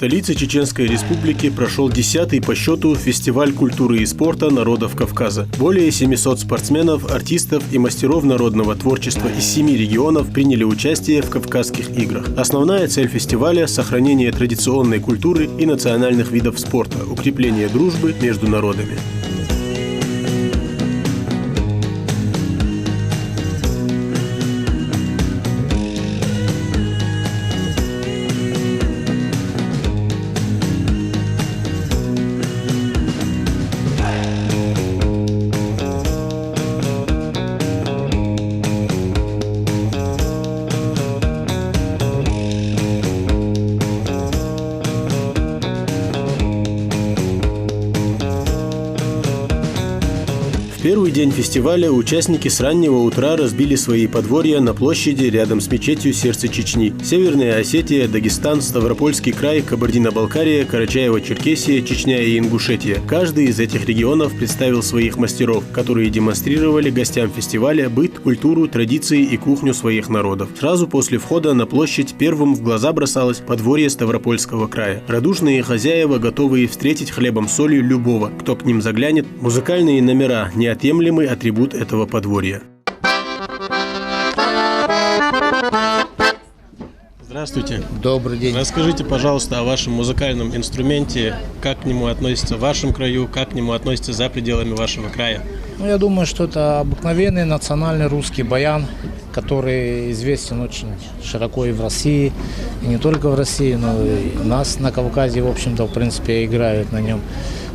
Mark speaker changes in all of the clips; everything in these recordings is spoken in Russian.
Speaker 1: столице Чеченской Республики прошел 10-й по счету фестиваль культуры и спорта народов Кавказа. Более 700 спортсменов, артистов и мастеров народного творчества из 7 регионов приняли участие в Кавказских играх. Основная цель фестиваля – сохранение традиционной культуры и национальных видов спорта, укрепление дружбы между народами. В первый день фестиваля участники с раннего утра разбили свои подворья на площади рядом с мечетью «Сердце Чечни». Северная Осетия, Дагестан, Ставропольский край, Кабардино-Балкария, Карачаево-Черкесия, Чечня и Ингушетия. Каждый из этих регионов представил своих мастеров, которые демонстрировали гостям фестиваля быт, культуру, традиции и кухню своих народов. Сразу после входа на площадь первым в глаза бросалось подворье Ставропольского края. Радушные хозяева, готовые встретить хлебом-солью любого, кто к ним заглянет. Музыкальные номера – неотъемлемый атрибут этого подворья. Здравствуйте.
Speaker 2: Добрый день.
Speaker 1: Расскажите, пожалуйста, о вашем музыкальном инструменте, как к нему относится в вашем краю, как к нему относится за пределами вашего края.
Speaker 2: Я думаю, что это обыкновенный национальный русский баян, который известен очень широко и в России, и не только в России, но и у нас на Кавказе, в общем-то, в принципе, играют на нем.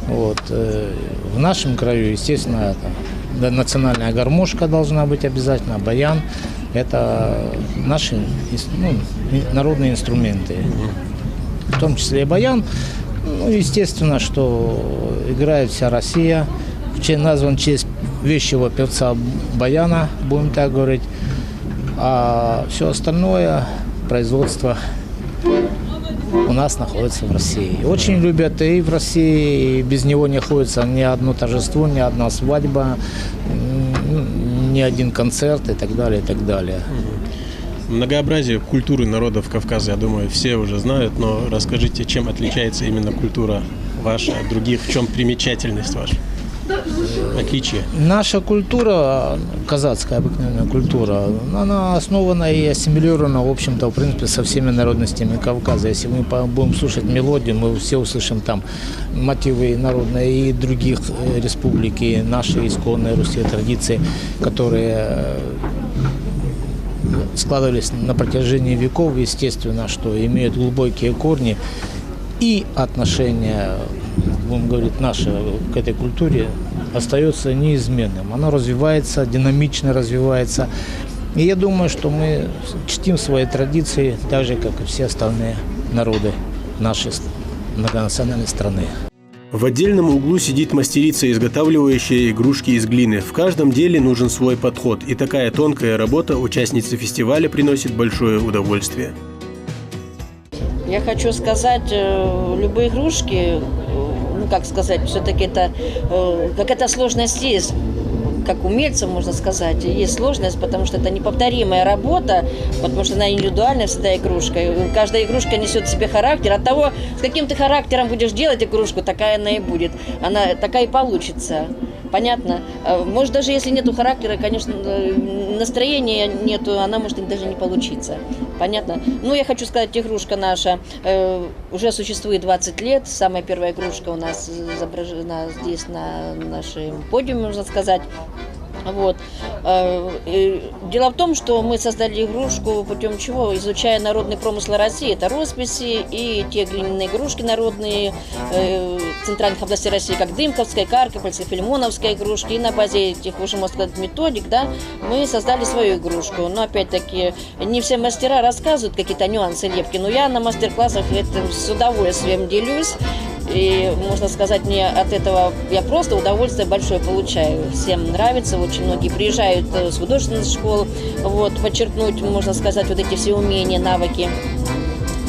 Speaker 2: Вот. В нашем краю, естественно, это национальная гармошка должна быть обязательно, баян. Это наши народные инструменты, в том числе и баян. Естественно, что играет вся Россия. Назван в честь вещего певца баяна, будем так говорить. А все остальное производство у нас находится в России. Очень любят и в России, и без него не находится ни одно торжество, ни одна свадьба, ни один концерт и так далее, и так далее.
Speaker 1: Многообразие культуры народов Кавказа, я думаю, все уже знают, но расскажите, чем отличается именно культура ваша от других, в чем примечательность ваша? Отличие?
Speaker 2: Наша культура, казацкая обыкновенная культура, она основана и ассимилирована, в общем-то, в принципе, со всеми народностями Кавказа. Если мы будем слушать мелодию, мы все услышим там мотивы народные и других республик, и наши исконные русские традиции, которые складывались на протяжении веков, естественно, что имеют глубокие корни и отношения, будем говорить, наше к этой культуре остается неизменным. Оно развивается, динамично развивается. И я думаю, что мы чтим свои традиции, так же, как и все остальные народы нашей многонациональной страны.
Speaker 1: В отдельном углу сидит мастерица, изготавливающая игрушки из глины. В каждом деле нужен свой подход, и такая тонкая работа участницы фестиваля приносит большое удовольствие.
Speaker 3: Я хочу сказать, любые игрушки, как сказать, все-таки это какая-то сложность есть. Как умельцев, можно сказать, есть сложность, потому что это неповторимая работа, потому что она индивидуальная всегда игрушка. И каждая игрушка несет в себе характер. От того, с каким ты характером будешь делать игрушку, такая она и будет. Она такая и получится. Понятно? Может, даже если нету характера, конечно, настроения нету, она может даже не получиться. Понятно? Ну, я хочу сказать, игрушка наша уже существует 20 лет. Самая первая игрушка у нас изображена здесь на нашем подиуме, можно сказать. Вот. Дело в том, что мы создали игрушку путем чего? Изучая народные промыслы России. Это росписи и те глиняные игрушки народные центральных областей России, как Дымковская, Каргопольская, Филимоновская игрушки. И на базе этих, уже можно сказать, методик, да, мы создали свою игрушку. Но опять-таки не все мастера рассказывают какие-то нюансы лепки, но я на мастер-классах этим с удовольствием делюсь. И, можно сказать, мне от этого я просто удовольствие большое получаю. Всем нравится, очень многие приезжают с художественных школ, вот, подчеркнуть, можно сказать, вот эти все умения, навыки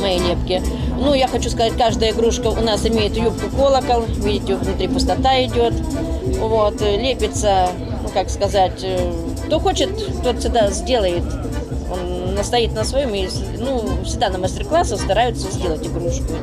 Speaker 3: моей лепки. Ну, я хочу сказать, каждая игрушка у нас имеет юбку-колокол, видите, внутри пустота идет, вот, лепится, ну, как сказать, кто хочет, тот всегда сделает. Он настоит на своем и, ну, всегда на мастер-классах стараются сделать игрушку.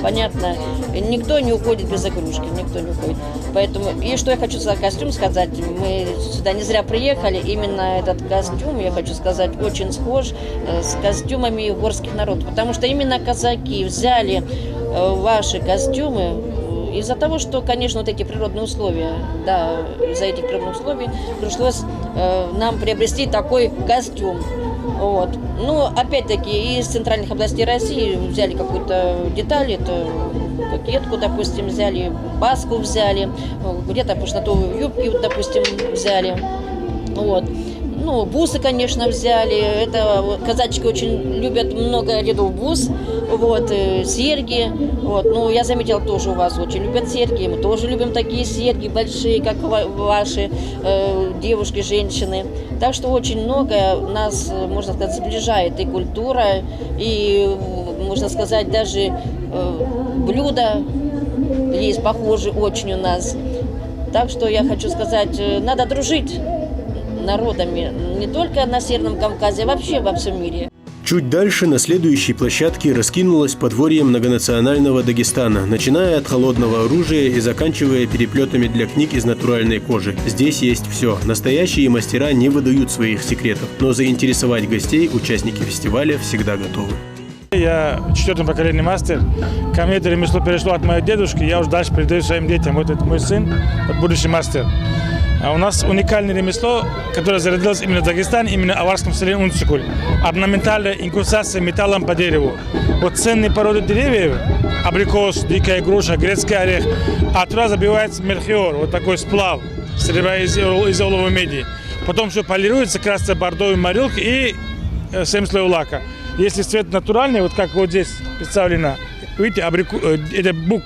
Speaker 3: понятно, никто не уходит без игрушки, никто не уходит. Поэтому, и что я хочу за костюм сказать, мы сюда не зря приехали, именно этот костюм, я хочу сказать, очень схож с костюмами горских народов, потому что именно казаки взяли ваши костюмы из-за того, что, конечно, вот эти природные условия, да, из-за этих природных условий пришлось нам приобрести такой костюм. Вот. Ну, опять-таки, из центральных областей России взяли какую-то деталь, это кокетку, допустим, взяли, баску взяли, где-то пушнотовые юбки, допустим, взяли. Вот. Ну, бусы, конечно, взяли. Это казачки очень любят много рядов бус. Вот, серьги. Вот. Ну, я заметила, тоже у вас очень любят серьги. Мы тоже любим такие серьги большие, как ваши девушки, женщины. Так что очень много нас, можно сказать, сближает и культура, и, можно сказать, даже блюда есть похожие очень у нас. Так что я хочу сказать, надо дружить народами не только на Северном Кавказе, а вообще во всем мире.
Speaker 1: Чуть дальше на следующей площадке раскинулось подворье многонационального Дагестана, начиная от холодного оружия и заканчивая переплетами для книг из натуральной кожи. Здесь есть все. Настоящие мастера не выдают своих секретов, но заинтересовать гостей участники фестиваля всегда готовы.
Speaker 4: Я 4-м поколением мастер. Ко мне это ремесло перешло от моей дедушки, я уже дальше передаю своим детям. Вот это мой сын, вот будущий мастер. А у нас уникальное ремесло, которое зародилось именно в Дагестане, именно в аварском селе Унцикуль. Орнаментальная инкрустация металлом по дереву. Вот ценные породы деревьев, абрикос, дикая груша, грецкий орех, а туда забивается мельхиор, вот такой сплав, серебра из оловой меди. Потом все полируется, красится бордовой морилкой и 7 слоев лака. Если цвет натуральный, вот как вот здесь представлено, видите, это бук,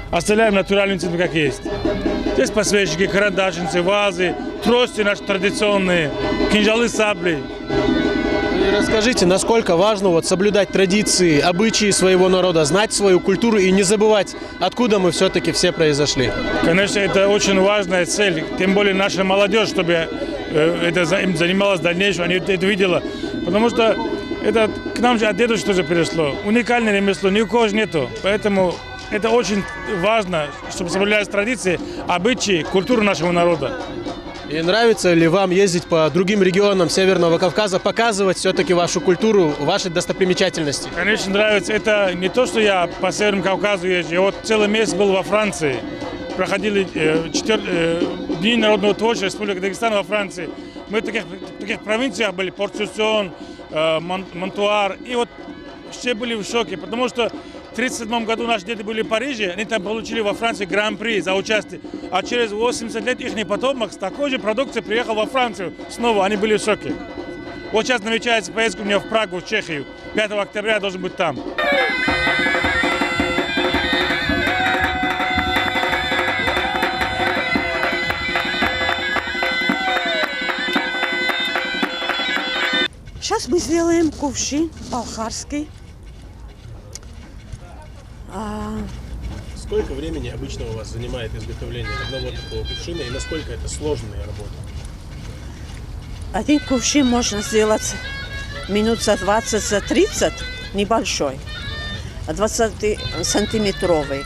Speaker 4: оставляем натуральный цвет, как есть. Здесь подсвечники, карандашницы, вазы, трости наши традиционные, кинжалы, сабли.
Speaker 1: И расскажите, насколько важно вот соблюдать традиции, обычаи своего народа, знать свою культуру и не забывать, откуда мы все-таки все произошли.
Speaker 4: Конечно, это очень важная цель, тем более наша молодежь, чтобы это занималась в дальнейшем, они это видела. Потому что это к нам же от дедушки тоже перешло. Уникальное ремесло, ни у кого же нету. Поэтому это очень важно, чтобы соблюдались традиции, обычаи, культуру нашего народа.
Speaker 1: И нравится ли вам ездить по другим регионам Северного Кавказа, показывать все-таки вашу культуру, ваши достопримечательности?
Speaker 4: Конечно, нравится. Это не то, что я по Северному Кавказу езжу. Я вот целый месяц был во Франции. Проходили Дни народного творчества Республики Дагестан во Франции. Мы в таких провинциях были, Порт-Сюссон, Монтуар. И вот все были в шоке, потому что в 1937 году наши деды были в Париже, они там получили во Франции гран-при за участие. А через 80 лет их потомок с такой же продукцией приехал во Францию. Снова они были в шоке. Вот сейчас намечается поездка у меня в Прагу, в Чехию. 5 октября я должен быть там.
Speaker 5: Сейчас мы сделаем кувшин балхарский.
Speaker 1: Сколько времени обычно у вас занимает изготовление одного такого кувшина и насколько это сложная работа?
Speaker 5: Один кувшин можно сделать минут за 20, за 30, небольшой, 20-сантиметровый.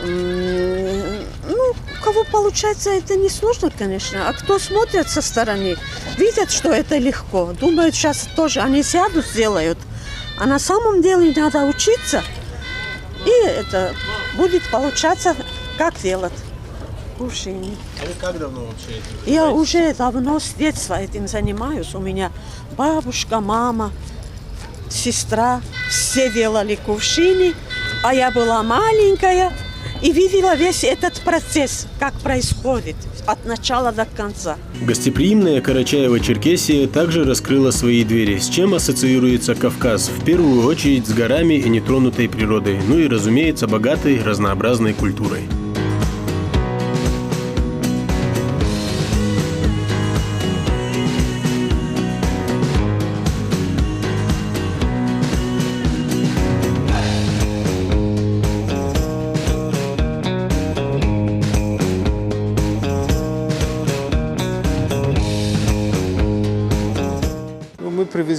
Speaker 5: Ну, у кого получается, это не сложно, конечно. А кто смотрит со стороны, видят, что это легко. Думают, сейчас тоже они сядут, сделают. А на самом деле надо учиться. И это будет получаться, как делать кувшины.
Speaker 1: А вы как давно вообще этим занимаетесь?
Speaker 5: Я уже давно с детства этим занимаюсь. У меня бабушка, мама, сестра, все делали кувшины. А я была маленькая и видела весь этот процесс, как происходит от начала до конца.
Speaker 1: Гостеприимная Карачаево-Черкесия также раскрыла свои двери, с чем ассоциируется Кавказ. В первую очередь с горами и нетронутой природой, ну и, разумеется, богатой разнообразной культурой.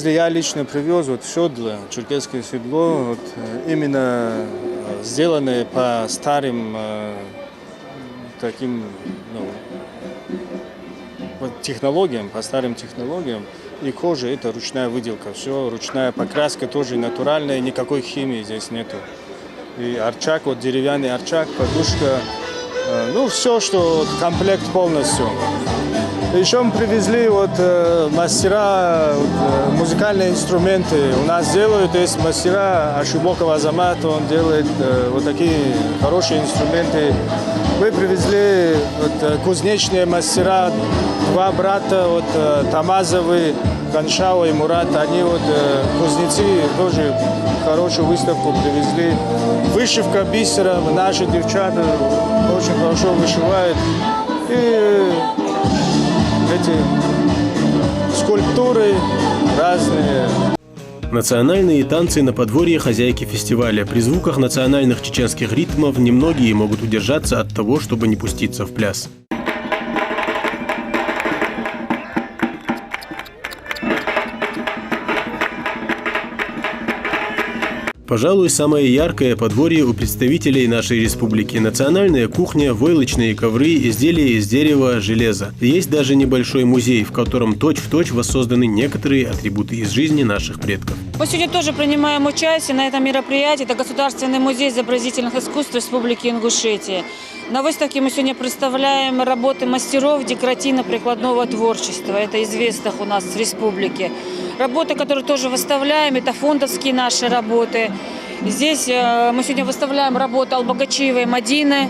Speaker 6: Я лично привез вот седло, черкесское седло, вот, именно сделаны по старым таким технологиям, по старым технологиям. И кожа – это ручная выделка, все, ручная покраска тоже натуральная, никакой химии здесь нету. И арчак, вот деревянный арчак, подушка, все, что комплект полностью. Еще мы привезли мастера, музыкальные инструменты. У нас делают, есть мастера, Ашибоков Азамат, он делает вот такие хорошие инструменты. Мы привезли кузнечные мастера, два брата, Тамазовы, Ганшава и Мурат, они кузнецы, тоже хорошую выставку привезли. Вышивка бисером, наши девчата очень хорошо вышивают. И эти скульптуры разные.
Speaker 1: Национальные танцы на подворье хозяйки фестиваля. При звуках национальных чеченских ритмов немногие могут удержаться от того, чтобы не пуститься в пляс. Пожалуй, самое яркое подворье у представителей нашей республики. Национальная кухня, войлочные ковры, изделия из дерева, железа. Есть даже небольшой музей, в котором точь-в-точь воссозданы некоторые атрибуты из жизни наших предков.
Speaker 7: Мы сегодня тоже принимаем участие на этом мероприятии. Это Государственный музей изобразительных искусств Республики Ингушетия. На выставке мы сегодня представляем работы мастеров декоративно-прикладного творчества. Это известных у нас в республике. Работы, которые тоже выставляем, это фондовские наши работы. Здесь мы сегодня выставляем работу Албагачиевой Мадины.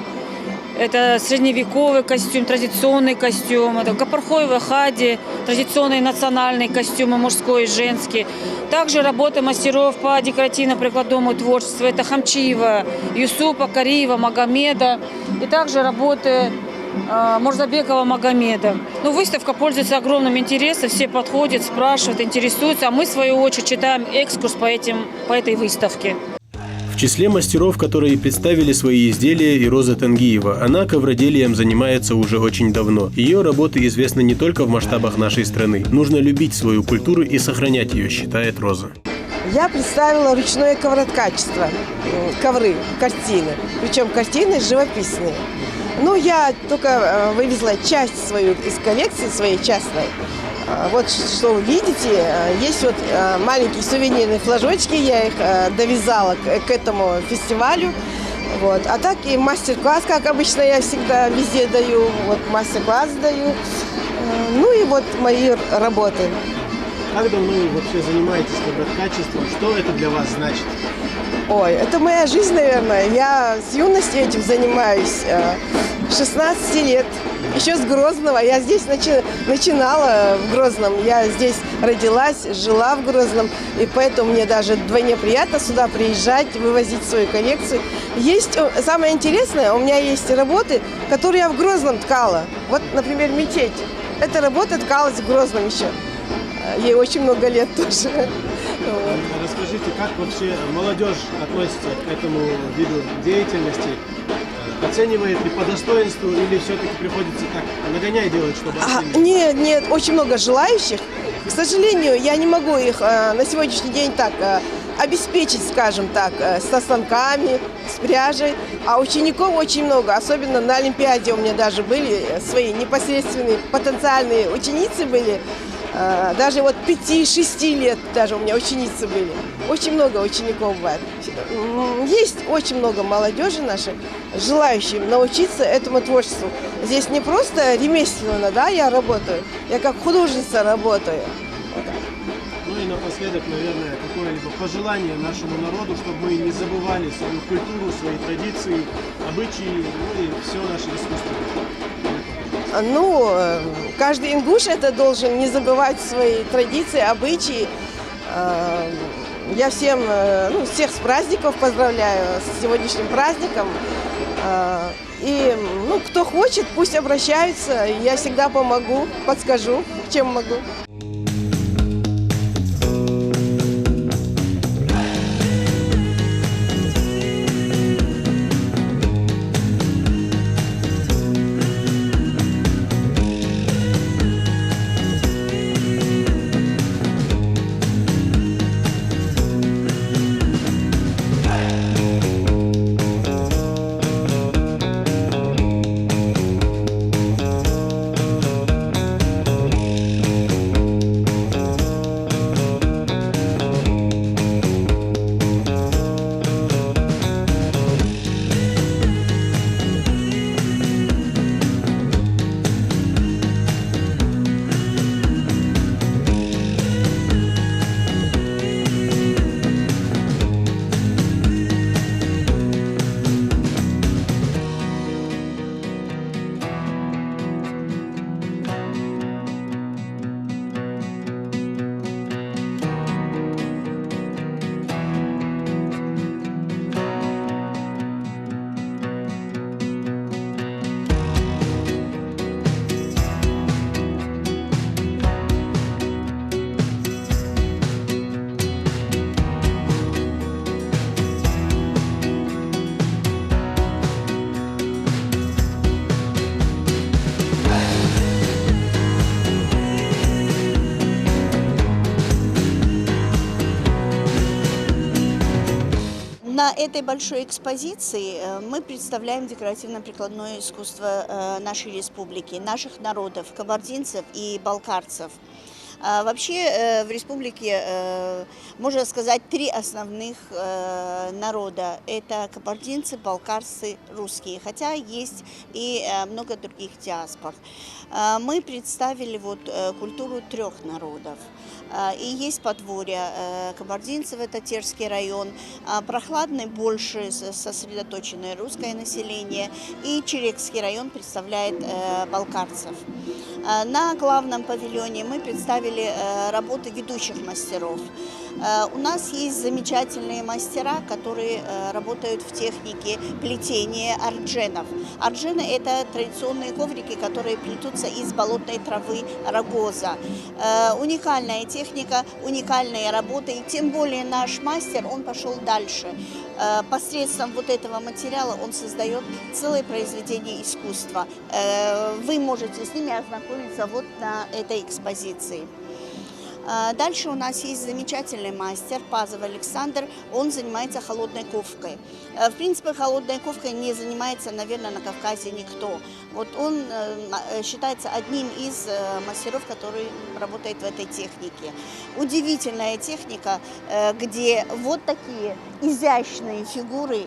Speaker 7: Это средневековый костюм, традиционный костюм. Это Капархоева Хади, традиционные национальные костюмы, мужской и женский. Также работы мастеров по декоративно-прикладному творчеству. Это Хамчиева, Юсупа, Кариева, Магомеда. И также работы Мурзабекова Магомеда. Выставка пользуется огромным интересом, все подходят, спрашивают, интересуются, а мы, в свою очередь, читаем экскурс по этой выставке.
Speaker 1: В числе мастеров, которые представили свои изделия, и Роза Тангиева. Она ковроделием занимается уже очень давно. Ее работы известны не только в масштабах нашей страны. Нужно любить свою культуру и сохранять ее, считает Роза.
Speaker 8: Я представила ручное ковроткачество, ковры, картины. Причем картины живописные. Я только вывезла часть свою из коллекции своей частной. Вот что вы видите, есть маленькие сувенирные флажочки, я их довязала к этому фестивалю. А так и мастер-класс, как обычно я всегда везде даю, мастер-класс даю. И мои работы.
Speaker 1: Как давно вы вообще занимаетесь ковроткачеством? Что это для вас значит?
Speaker 8: Ой, это моя жизнь, наверное. Я с юности этим занимаюсь, 16 лет. Еще с Грозного. Я здесь начинала в Грозном. Я здесь родилась, жила в Грозном. И поэтому мне даже вдвойне приятно сюда приезжать, вывозить свою коллекцию. Самое интересное, у меня есть работы, которые я в Грозном ткала. Например, мечеть. Эта работа ткалась в Грозном еще. Ей очень много лет тоже.
Speaker 1: Расскажите, как вообще молодежь относится к этому виду деятельности? Оценивает ли по достоинству или все-таки приходится так нагоняй делать, чтобы...
Speaker 8: Нет, очень много желающих. К сожалению, я не могу их на сегодняшний день так обеспечить, скажем так, со станками, с пряжей. А учеников очень много, особенно на Олимпиаде у меня даже были свои непосредственные потенциальные ученицы были. Даже 5-6 лет даже у меня ученицы были. Очень много учеников бывает. Есть очень много молодежи нашей, желающих научиться этому творчеству. Здесь не просто ремесленно, я работаю, я как художница работаю.
Speaker 1: И напоследок, наверное, какое-либо пожелание нашему народу, чтобы мы не забывали свою культуру, свои традиции, обычаи, и все наше искусство.
Speaker 8: Каждый ингуш должен не забывать свои традиции, обычаи. Я всех с праздником поздравляю, с сегодняшним праздником. И кто хочет, пусть обращаются, я всегда помогу, подскажу, чем могу.
Speaker 9: На этой большой экспозиции мы представляем декоративно-прикладное искусство нашей республики, наших народов, кабардинцев и балкарцев. Вообще в республике, можно сказать, 3 основных народа. Это кабардинцы, балкарцы, русские, хотя есть и много других диаспор. Мы представили культуру 3 народов. И есть подворье кабардинцев, это Терский район, Прохладный больше сосредоточенное русское население, и Черекский район представляет балкарцев. На главном павильоне мы представили работы ведущих мастеров. У нас есть замечательные мастера, которые работают в технике плетения ардженов. Арджены – это традиционные коврики, которые плетутся из болотной травы рогоза. Уникальная техника, уникальные работы, и тем более наш мастер, он пошел дальше. Посредством этого материала он создает целое произведение искусства. Вы можете с ними ознакомиться на этой экспозиции. Дальше у нас есть замечательный мастер Пазов Александр, он занимается холодной ковкой. В принципе, холодной ковкой не занимается, наверное, на Кавказе никто. Он считается одним из мастеров, который работает в этой технике. Удивительная техника, где такие изящные фигуры,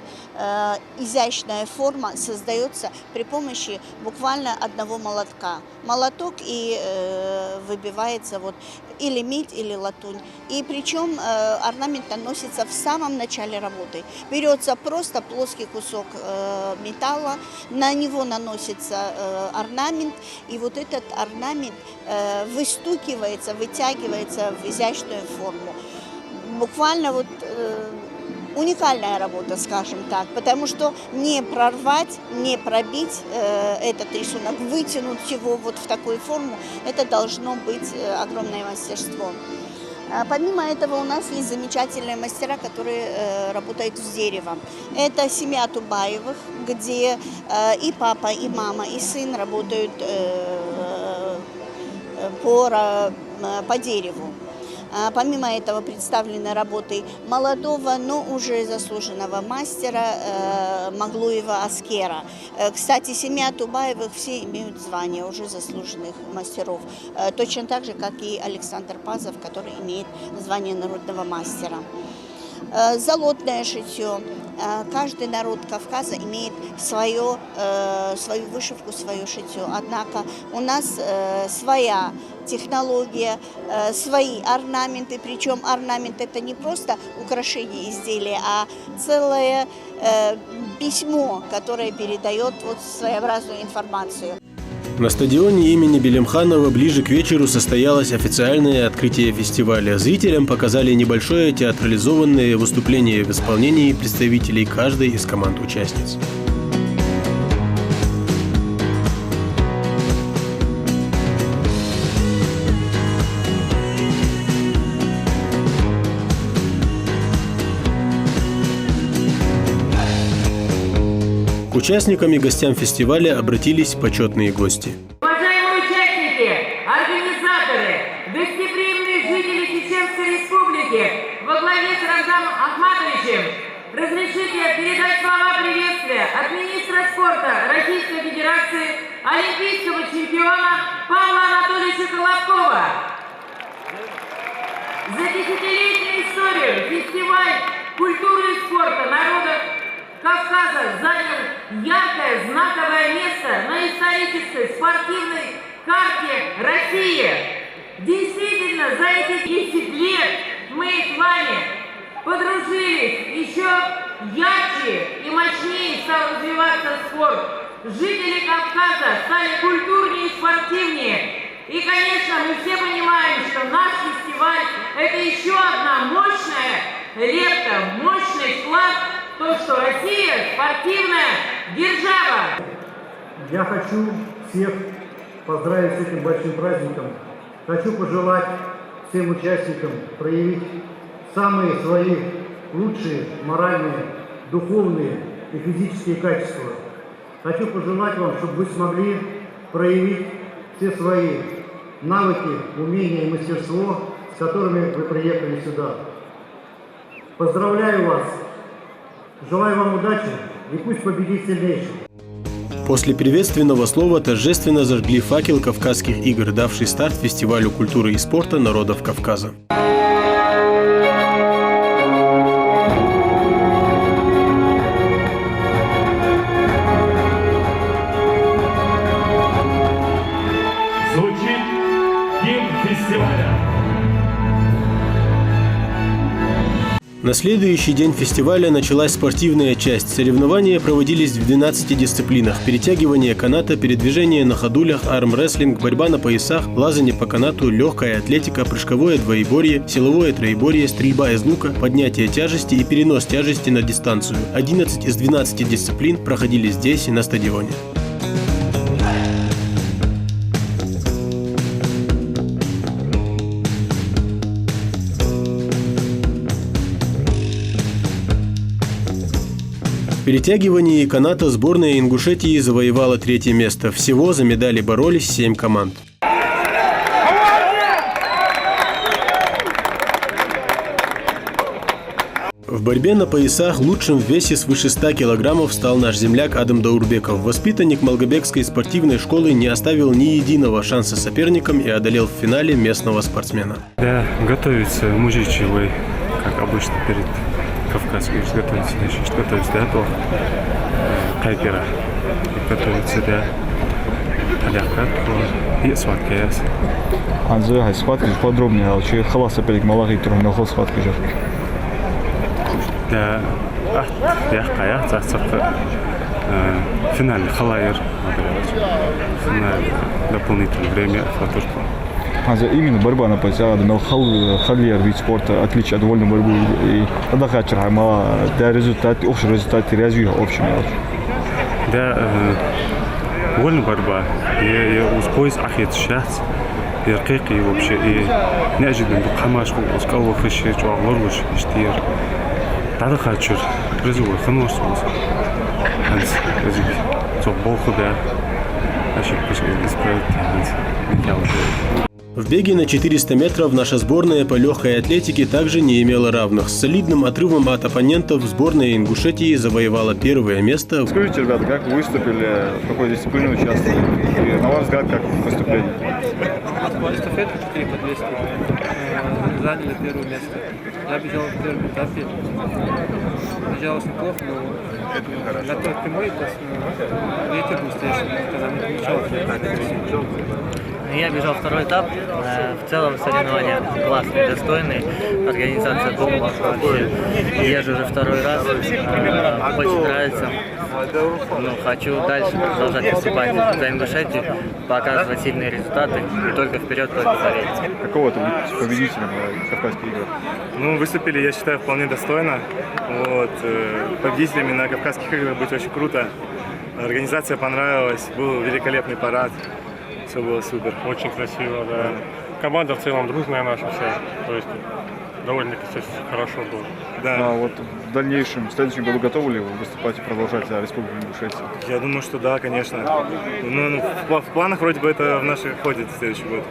Speaker 9: изящная форма создается при помощи буквально одного молотка. Молоток и выбивается или медь, или латунь. И причем орнамент наносится в самом начале работы. Берется просто плоский кусок металла, на него наносится орнамент, и этот орнамент выстукивается, вытягивается в изящную форму. Буквально уникальная работа, скажем так, потому что не прорвать, не пробить этот рисунок, вытянуть его в такую форму, это должно быть огромное мастерство. Помимо этого у нас есть замечательные мастера, которые работают с деревом. Это семья Тубаевых, где и папа, и мама, и сын работают по дереву. Помимо этого представлены работы молодого, но уже заслуженного мастера Маглуева Аскера. Кстати, семья Тубаевых все имеют звание уже заслуженных мастеров, точно так же, как и Александр Пазов, который имеет звание народного мастера. Золотное шитье. Каждый народ Кавказа имеет свою вышивку, свое шитье. Однако у нас своя технология, свои орнаменты. Причем орнамент – это не просто украшение изделия, а целое письмо, которое передает своеобразную информацию.
Speaker 1: На стадионе имени Белемханова ближе к вечеру состоялось официальное открытие фестиваля. Зрителям показали небольшое театрализованное выступление в исполнении представителей каждой из команд-участниц. К участникам и гостям фестиваля обратились почетные гости.
Speaker 10: Уважаемые участники, организаторы, гостеприимные жители Чеченской Республики во главе с Рамзаном Ахматовичем, разрешите передать слова приветствия от министра спорта Российской Федерации, олимпийского чемпиона Павла Анатольевича Колобкова. За десятилетнюю историю фестиваль культуры и спорта народов Кавказа занял яркое знаковое место на исторической спортивной карте России. Действительно, за эти 10 лет мы с вами подружились, еще ярче и мощнее стал развиваться спорт. Жители Кавказа стали культурнее и спортивнее. И, конечно, мы все понимаем, что наш фестиваль – это еще одна мощная лепта, мощный вклад в то, что Россия – спортивная держава.
Speaker 11: Я хочу всех поздравить с этим большим праздником. Хочу пожелать всем участникам проявить самые свои лучшие моральные, духовные и физические качества. Хочу пожелать вам, чтобы вы смогли проявить все свои навыки, умения и мастерство, с которыми вы приехали сюда. Поздравляю вас Желаю вам удачи и пусть победит сильнейший.
Speaker 1: После приветственного слова торжественно зажгли факел Кавказских игр, давший старт фестивалю культуры и спорта народов Кавказа.
Speaker 12: Звучит гимн фестиваля.
Speaker 1: На следующий день фестиваля началась спортивная часть. Соревнования проводились в 12 дисциплинах: перетягивание каната, передвижение на ходулях, армрестлинг, борьба на поясах, лазание по канату, легкая атлетика, прыжковое двоеборье, силовое троеборье, стрельба из лука, поднятие тяжести и перенос тяжести на дистанцию. 11 из 12 дисциплин проходили здесь, на стадионе. В перетягивании каната сборная Ингушетии завоевала 3-е место. Всего за медали боролись 7 команд. В борьбе на поясах лучшим в весе свыше 100 килограммов стал наш земляк Адам Даурбеков. Воспитанник Малгобекской спортивной школы не оставил ни единого шанса соперникам и одолел в финале местного спортсмена.
Speaker 13: Да, готовится мужичий, как обычно перед Кавказской, готовится, значит, готовится до этого кайпера, готовится до алякат и схваткаяс.
Speaker 14: Анзы, схватки подробнее, а че халаса перед малахи трудно хол схватки же.
Speaker 13: Да, алякая, царцарка, финальный халайер, финальный дополнительное время, фотошку.
Speaker 14: Именно борьба на поясах, но халиер вид спорта отличие от вольной борьбы и тогда хочу, да результат, общий результат развития общего.
Speaker 13: Да, вольная борьба, я успоюсь ахет сейчас, и ракеки вообще, и неожиданно хамашку, ускал выхищи, чувак лорвуш, штир. Тогда хочу, результат, ханошь, ханс, результат, то болху да, ошибки исправить, ханс, не
Speaker 1: В беге на 400 метров наша сборная по легкой атлетике также не имела равных. С солидным отрывом от оппонентов сборная Ингушетии завоевала 1-е место.
Speaker 14: Скажите, ребята, как вы выступили, в какой дисциплине участвовали? И на ваш взгляд, как выступление?
Speaker 15: Эстафету 4 по 200 заняли 1-е место. Я бежал в первом этапе. Бежалось неплохо, но готовить прямой, ветер быстрее, когда не получалось.
Speaker 16: Я бежал 2-й этап. В целом соревнования классные, достойные. Организация бомба вообще. Езжу уже 2-й раз. Очень нравится. Хочу дальше продолжать выступать за Ингушетию, показывать сильные результаты и только вперед, только поверить.
Speaker 14: Какого ты будешь победителем на Кавказских играх?
Speaker 17: Выступили, я считаю, вполне достойно. Победителями на Кавказских играх быть очень круто. Организация понравилась, был великолепный парад. Все было супер.
Speaker 4: Очень красиво, да. Команда в целом дружная наша вся. То есть довольно-таки хорошо было.
Speaker 17: Да.
Speaker 14: А вот в дальнейшем, в следующем году готовы ли вы выступать и продолжать за Республику Ингушетия?
Speaker 17: Я думаю, что да, конечно. В планах вроде бы это в наших входит в следующий год.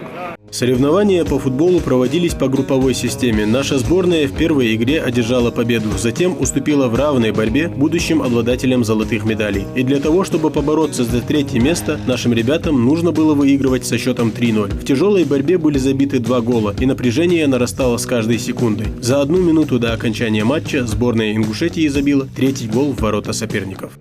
Speaker 1: Соревнования по футболу проводились по групповой системе. Наша сборная в первой игре одержала победу, затем уступила в равной борьбе будущим обладателям золотых медалей. И для того, чтобы побороться за 3-е место, нашим ребятам нужно было выигрывать со счетом 3-0. В тяжелой борьбе были забиты 2 гола, и напряжение нарастало с каждой секундой. За 1 минуту до окончания матча сборная Ингушетии забила 3-й гол в ворота соперников.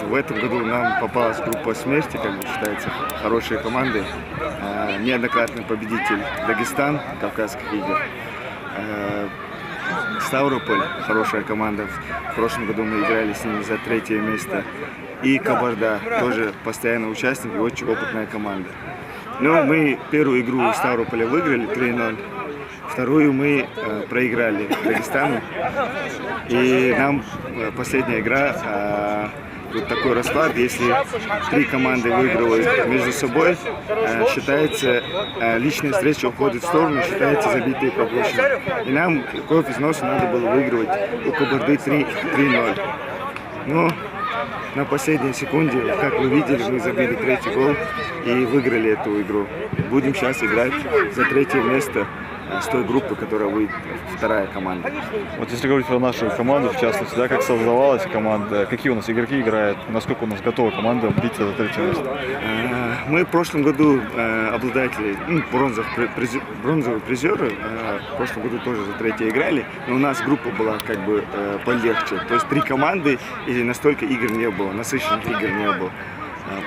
Speaker 18: В этом году нам попалась группа смерти, как бы считается, хорошие команды. Неоднократный победитель Дагестан, Кавказских игр. Ставрополь, хорошая команда. В прошлом году мы играли с ними за 3-е место. И Кабарда, тоже постоянный участник и очень опытная команда. Но мы первую игру у Ставрополя выиграли 3-0. Вторую мы проиграли Дагестану. И нам последняя игра... Вот такой расклад, если 3 команды выигрывают между собой, считается, личная встреча уходит в сторону, считается забитые по площади. И нам кровь из носа надо было выигрывать у Кабарды 3-0. Но на последней секунде, как вы видели, мы забили 3-й гол и выиграли эту игру. Будем сейчас играть за 3-е место с той группы, которая выйдет, 2-я команда.
Speaker 14: Вот если говорить про нашу команду, в частности, да, как создавалась команда, какие у нас игроки играют, насколько у нас готова команда биться за 3-е место?
Speaker 18: Мы в прошлом году обладатели, бронзовые призеры, в прошлом году тоже за 3-е играли, но у нас группа была как бы полегче. То есть 3 команды, и настолько игр не было, насыщенных игр не было.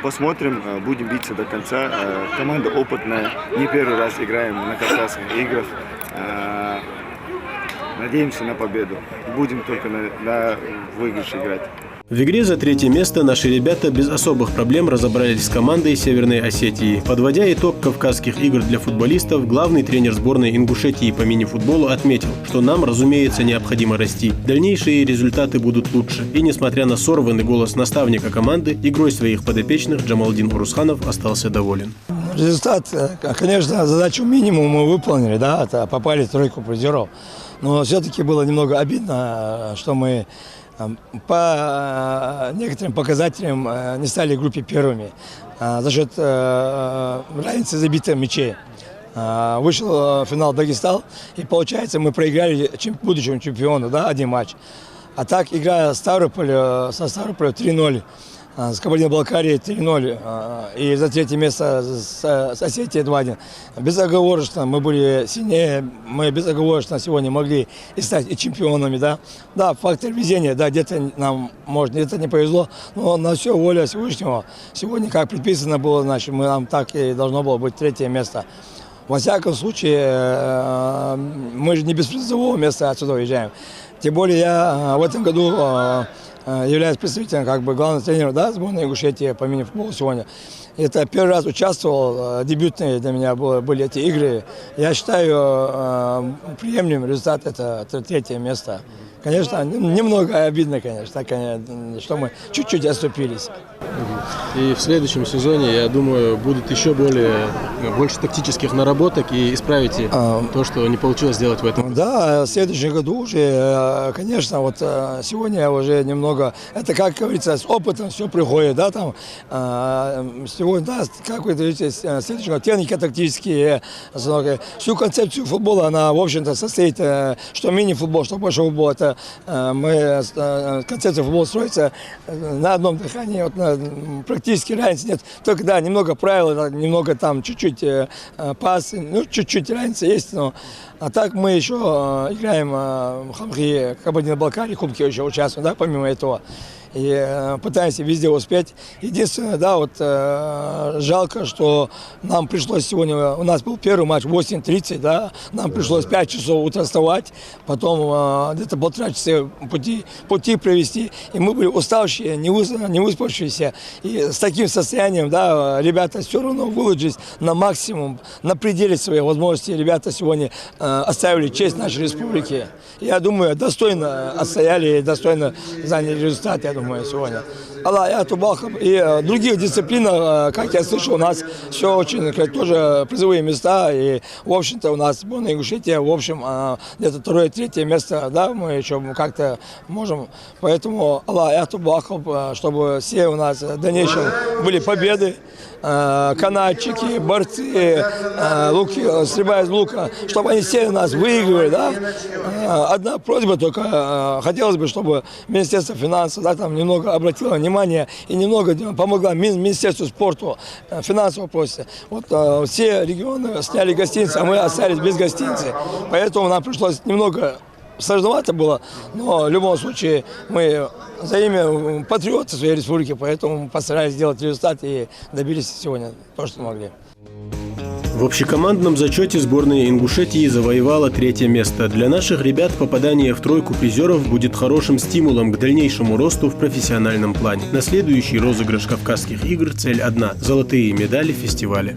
Speaker 18: Посмотрим, будем биться до конца. Команда опытная, не первый раз играем на Кавказских играх. Надеемся на победу. Будем только на выигрыш играть.
Speaker 1: В игре за 3-е место наши ребята без особых проблем разобрались с командой Северной Осетии. Подводя итог Кавказских игр для футболистов, главный тренер сборной Ингушетии по мини-футболу отметил, что нам, разумеется, необходимо расти. Дальнейшие результаты будут лучше. И несмотря на сорванный голос наставника команды, игрой своих подопечных Джамалдин Урусханов остался доволен.
Speaker 19: Результат, конечно, задачу минимум мы выполнили, да, попали в 3-ку призеров. Но все-таки было немного обидно, что мы по некоторым показателям не стали в группе первыми за счет разницы забитых мячей. Вышел финал Дагестан, и получается мы проиграли будущему чемпиону, да, 1 матч. А так игра со Ставрополем 3-0. С Кабардино-Балкарией 3-0 и за 3-е место с Осетией 2-1. Безоговорочно мы были сильнее, мы безоговорочно сегодня могли и стать и чемпионами. Да, да, фактор везения, да, где-то нам, может, где-то не повезло, но на все воля Всевышнего. Сегодня, как предписано было, значит, нам так и должно было быть 3-е место. Во всяком случае, мы же не без призового места отсюда уезжаем. Тем более я в этом году являюсь представителем, как бы, главного тренера, да, сборной Ингушетии по мини-футболу сегодня. Это первый раз участвовал, дебютные для меня были эти игры. Я считаю, приемлемый результат – это 3-е место. Конечно, немного обидно, конечно, что мы чуть-чуть оступились.
Speaker 1: И в следующем сезоне, я думаю, будут еще больше тактических наработок и исправите то, что не получилось сделать в этом.
Speaker 19: Да, в следующем году уже, конечно, вот сегодня уже немного, это, как говорится, с опытом все приходит, да, там, сегодня, да, как вы говорите, следующий год, техника тактические, всю концепцию футбола, она, в общем-то, состоит, что мини-футбол, что большой футбол, это концепция футбола строится на одном дыхании, вот, практически разницы нет. Только, да, немного правил, немного там чуть-чуть пас, ну, чуть-чуть разница есть, но а так мы еще играем в Хамхи, Кабардино-Балкарии, Кубки еще участвуем, да, помимо этого. И пытаемся везде успеть. Единственное, да, вот жалко, что нам пришлось сегодня, у нас был первый матч в 8:30, да, нам пришлось 5 часов утра вставать, потом где-то 1,5 часа пути провести, и мы были уставшие, не выспавшиеся, и с таким состоянием, да, ребята все равно выложились на максимум, на пределе своих возможностей. Ребята сегодня оставили честь нашей республики. Я думаю, достойно отстояли, достойно заняли результат, я думаю, сегодня. Аллах, я Тубалхов. И в других дисциплинах, как я слышал, у нас все очень, тоже призовые места. И, в общем-то, у нас сборная Ингушетия, в общем, где-то 2-3 место, да, мы еще как-то можем. Поэтому, Аллах, я Тубалхов, чтобы все у нас в дальнейшем были победы, канатчики, борцы, стрельба из лука, чтобы они все у нас выигрывали, да. Одна просьба только, хотелось бы, чтобы Министерство финансов, да, там немного обратило внимание и немного помогло Министерству спорту в финансовом вопросе. Вот все регионы сняли гостиницы, а мы остались без гостиницы, поэтому нам пришлось немного сложновато было, но в любом случае мы за имя патриоты своей республики, поэтому постарались сделать результат и добились сегодня то, что могли.
Speaker 1: В общекомандном зачете сборная Ингушетии завоевала 3-е место. Для наших ребят попадание в 3-ку призеров будет хорошим стимулом к дальнейшему росту в профессиональном плане. На следующий розыгрыш Кавказских игр цель одна – золотые медали фестиваля.